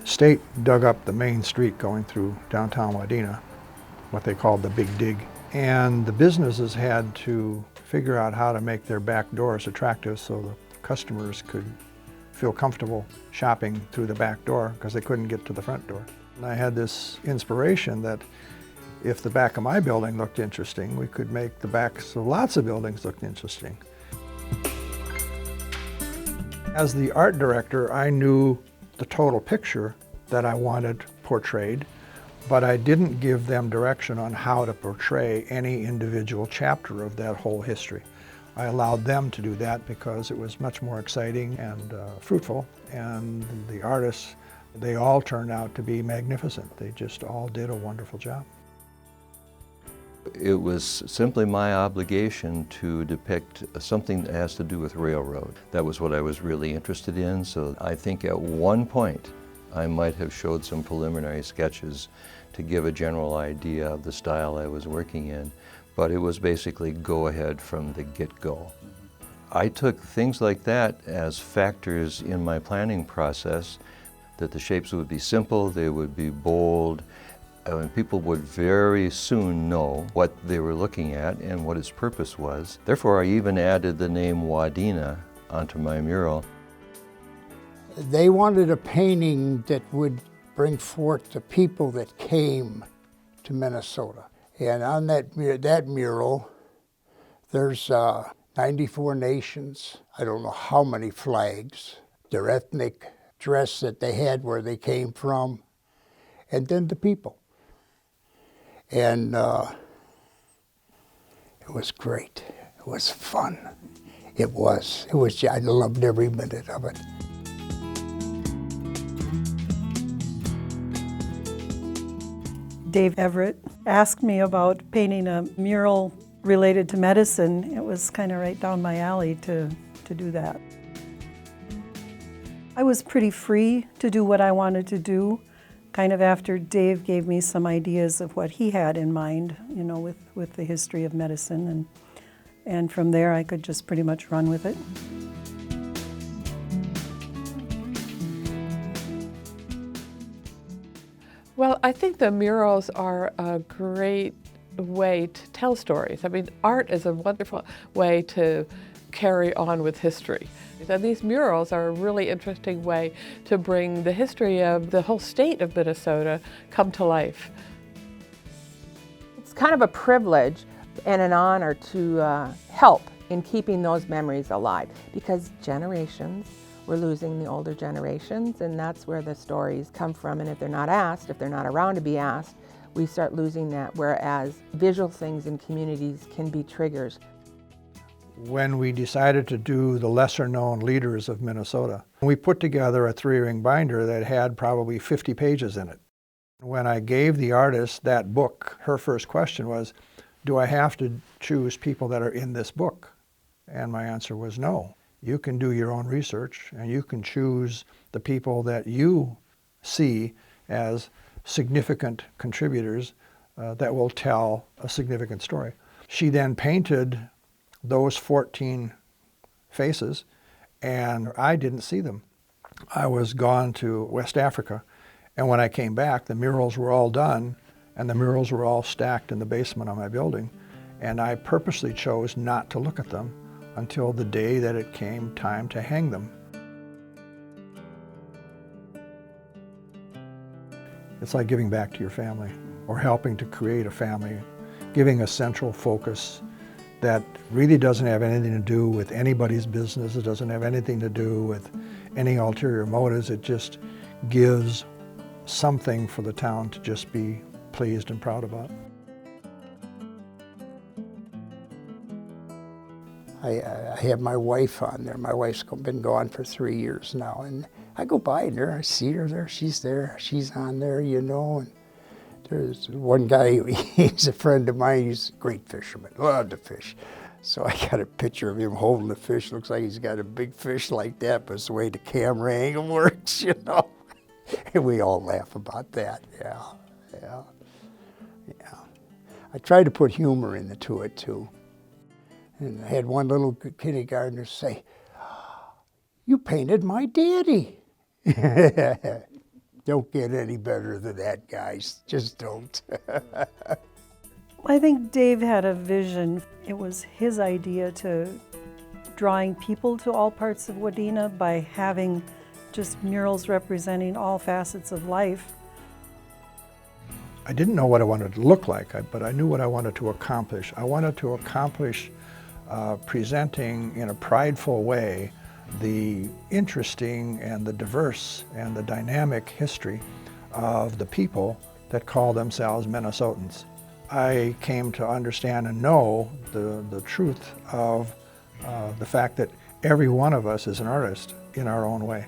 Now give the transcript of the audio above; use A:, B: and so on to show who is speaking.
A: state dug up the main street going through downtown Wadena, what they called the Big Dig. And the businesses had to figure out how to make their back doors attractive so the customers could feel comfortable shopping through the back door because they couldn't get to the front door. And I had this inspiration that if the back of my building looked interesting, we could make the backs of lots of buildings look interesting. As the art director, I knew the total picture that I wanted portrayed, but I didn't give them direction on how to portray any individual chapter of that whole history. I allowed them to do that because it was much more exciting and fruitful, and the artists, they all turned out to be magnificent. They just all did a wonderful job.
B: It was simply my obligation to depict something that has to do with railroad. That was what I was really interested in, so I think at one point I might have showed some preliminary sketches to give a general idea of the style I was working in, but it was basically go ahead from the get-go. I took things like that as factors in my planning process, that the shapes would be simple, they would be bold, and people would very soon know what they were looking at and what its purpose was. Therefore, I even added the name Wadena onto my mural.
C: They wanted a painting that would bring forth the people that came to Minnesota. And on that mural, there's 94 nations, I don't know how many flags, their ethnic dress that they had, where they came from, and then the people. And it was great. It was fun. It was. I loved every minute of it.
D: Dave Evert asked me about painting a mural related to medicine. It was kind of right down my alley to do that. I was pretty free to do what I wanted to do, kind of after Dave gave me some ideas of what he had in mind, you know, with the history of medicine, and from there I could just pretty much run with it.
E: Well, I think the murals are a great way to tell stories. I mean, art is a wonderful way to carry on with history. And these murals are a really interesting way to bring the history of the whole state of Minnesota come to life.
F: It's kind of a privilege and an honor to help in keeping those memories alive, because generations, we're losing the older generations, and that's where the stories come from. And if they're not asked, if they're not around to be asked, we start losing that, whereas visual things in communities can be triggers.
A: When we decided to do the lesser-known leaders of Minnesota, we put together a 3-ring binder that had probably 50 pages in it. When I gave the artist that book, her first question was, do I have to choose people that are in this book? And my answer was no. You can do your own research, and you can choose the people that you see as significant contributors that will tell a significant story. She then painted those 14 faces, and I didn't see them. I was gone to West Africa, and when I came back, the murals were all done, and the murals were all stacked in the basement of my building, and I purposely chose not to look at them until the day that it came time to hang them. It's like giving back to your family, or helping to create a family, giving a central focus that really doesn't have anything to do with anybody's business. It doesn't have anything to do with any ulterior motives. It just gives something for the town to just be pleased and proud about.
C: I have my wife on there. My wife's been gone for 3 years now, and I go by there, I see her there, she's on there, you know. And there's one guy, he's a friend of mine, he's a great fisherman, loved to fish. So I got a picture of him holding the fish. Looks like he's got a big fish like that, but it's the way the camera angle works, you know. And we all laugh about that, yeah. I tried to put humor into it too. And I had one little kindergartner say, "You painted my daddy." Don't get any better than that, guys. Just don't.
D: I think Dave had a vision. It was his idea to drawing people to all parts of Wadena by having just murals representing all facets of life.
A: I didn't know what I wanted to look like, but I knew what I wanted to accomplish. I wanted to accomplish presenting in a prideful way the interesting and the diverse and the dynamic history of the people that call themselves Minnesotans. I came to understand and know the truth of the fact that every one of us is an artist in our own way.